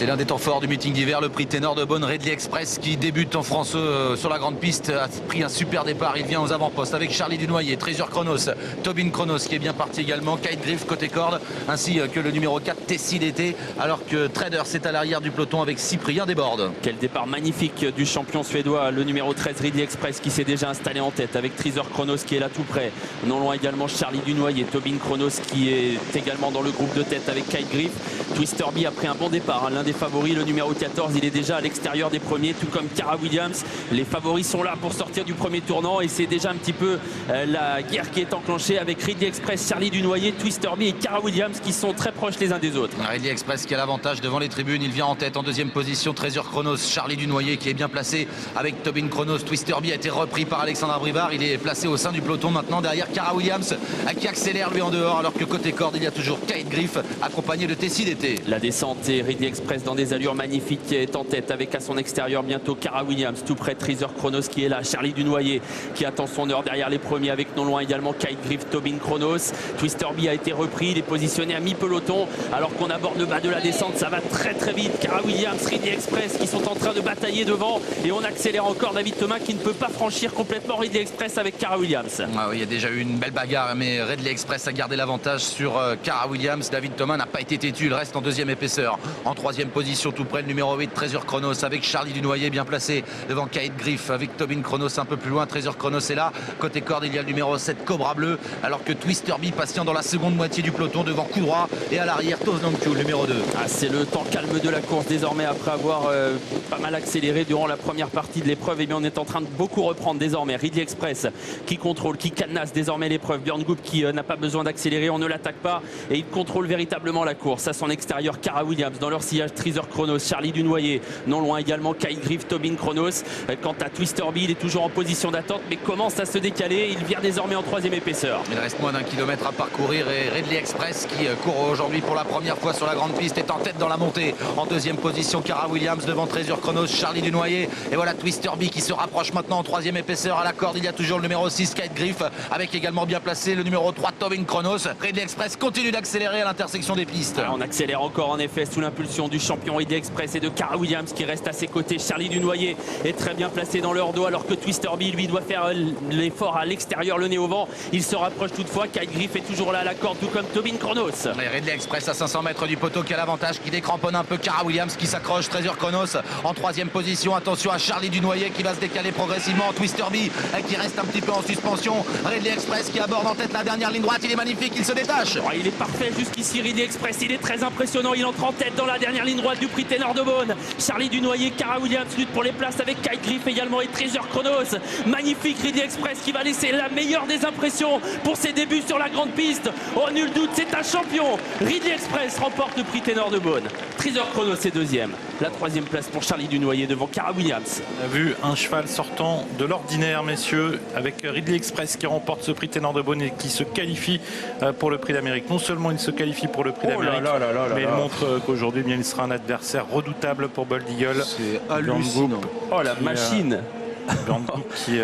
C'est l'un des temps forts du meeting d'hiver, le prix ténor de Beaune. Ridley Express qui débute en France sur la grande piste a pris un super départ. Il vient aux avant-postes avec Charlie Dunoyer, Treasure Chronos, Tobin Chronos qui est bien parti également, Kite Griff côté corde, ainsi que le numéro 4 Tessie d'été, alors que Trader c'est à l'arrière du peloton avec Cyprien Desbordes. Quel départ magnifique du champion suédois, le numéro 13 Ridley Express qui s'est déjà installé en tête avec Treasure Chronos qui est là tout près. Non loin également Charlie Dunoyer, Tobin Chronos qui est également dans le groupe de tête avec Kite Griff. Twister Bee a pris un bon départ, l'un des favoris, le numéro 14, il est déjà à l'extérieur des premiers, tout comme Cara Williams. Les favoris sont là pour sortir du premier tournant et c'est déjà un petit peu la guerre qui est enclenchée avec Ridley Express, Charlie Dunoyer, Twister Bee et Cara Williams qui sont très proches les uns des autres. Ridley Express qui a l'avantage devant les tribunes, il vient en tête en deuxième position, Treasure Chronos, Charlie Dunoyer qui est bien placé avec Tobin Chronos. Twister Bee a été repris par Alexandre Brivard, il est placé au sein du peloton maintenant derrière Cara Williams qui accélère lui en dehors, alors que côté corde il y a toujours Kite Griff accompagné de Tessie d'été. La descente et Ridley Express dans des allures magnifiques qui est en tête avec à son extérieur bientôt Cara Williams, tout près Treasure Chronos qui est là, Charlie Dunoyer qui attend son heure derrière les premiers avec non loin également Kite Griff, Tobin Chronos. Twister Bee a été repris, il est positionné à mi-peloton alors qu'on aborde le bas de la descente, ça va très très vite. Cara Williams, Ridley Express qui sont en train de batailler devant et on accélère encore David Thomas qui ne peut pas franchir complètement Ridley Express avec Cara Williams. Ah oui, il y a déjà eu une belle bagarre mais Ridley Express a gardé l'avantage sur Cara Williams. David Thomas n'a pas été têtu, il reste en deuxième épaisseur. En troisième position tout près le numéro 8 Treasure Chronos avec Charlie Dunoyer bien placé devant Kite Griff avec Tobin Chronos un peu plus loin. Treasure Chronos est là, côté corde il y a le numéro 7 Cobra Bleu, alors que Twister Bee patient dans la seconde moitié du peloton devant coup droit et à l'arrière Toznangchu, le numéro 2. Ah, c'est le temps calme de la course désormais après avoir pas mal accéléré durant la première partie de l'épreuve. Et bien on est en train de beaucoup reprendre désormais. Ridley Express qui contrôle, qui cadenasse désormais l'épreuve. Björn Goop qui n'a pas besoin d'accélérer, on ne l'attaque pas et il contrôle véritablement la course. À son extérieur Cara Williams, dans leur sillage Treasure Chronos, Charlie Dunoyer, non loin également Kite Griff, Tobin Chronos. Quant à Twister Bee, il est toujours en position d'attente mais commence à se décaler. Il vient désormais en troisième épaisseur. Il reste moins d'un kilomètre à parcourir et Ridley Express qui court aujourd'hui pour la première fois sur la grande piste est en tête dans la montée. En deuxième position Cara Williams devant Treasure Chronos, Charlie Dunoyer et voilà Twister Bee qui se rapproche maintenant en troisième épaisseur. À la corde il y a toujours le numéro 6 Kite Griff avec également bien placé le numéro 3 Tobin Chronos. Ridley Express continue d'accélérer à l'intersection des pistes. Alors on accélère encore en effet sous l'impulsion du champion Ridley Express et de Cara Williams qui reste à ses côtés. Charlie Dunoyer est très bien placé dans leur dos alors que Twister Bee lui doit faire l'effort à l'extérieur, le nez au vent. Il se rapproche toutefois. Kite Griff est toujours là à la corde tout comme Tobin Chronos. Et Ridley Express à 500 mètres du poteau qui a l'avantage, qui décramponne un peu Cara Williams qui s'accroche. Treasure Chronos en troisième position. Attention à Charlie Dunoyer qui va se décaler progressivement. Twister Bee qui reste un petit peu en suspension. Ridley Express qui aborde en tête la dernière ligne droite. Il est magnifique, il se détache. Oh, il est parfait jusqu'ici Ridley Express. Il est très impressionnant. Il entre en tête dans la dernière ligne droite du prix ténor de Beaune. Charlie Dunoyer, Cara Williams lutte pour les places avec Kite Griff également et Treasure Chronos. Magnifique Ridley Express qui va laisser la meilleure des impressions pour ses débuts sur la grande piste. Oh, nul doute, c'est un champion. Ridley Express remporte le prix ténor de Beaune. Treasure Chronos est deuxième. La troisième place pour Charlie Dunoyer devant Cara Williams. On a vu un cheval sortant de l'ordinaire, messieurs, avec Ridley Express qui remporte ce prix ténor de Beaune et qui se qualifie pour le prix d'Amérique. Non seulement il se qualifie pour le prix d'Amérique, mais il montre qu'aujourd'hui il sera un adversaire redoutable pour Bold Eagle. C'est hallucinant. Oh la machine. Björn Goop qui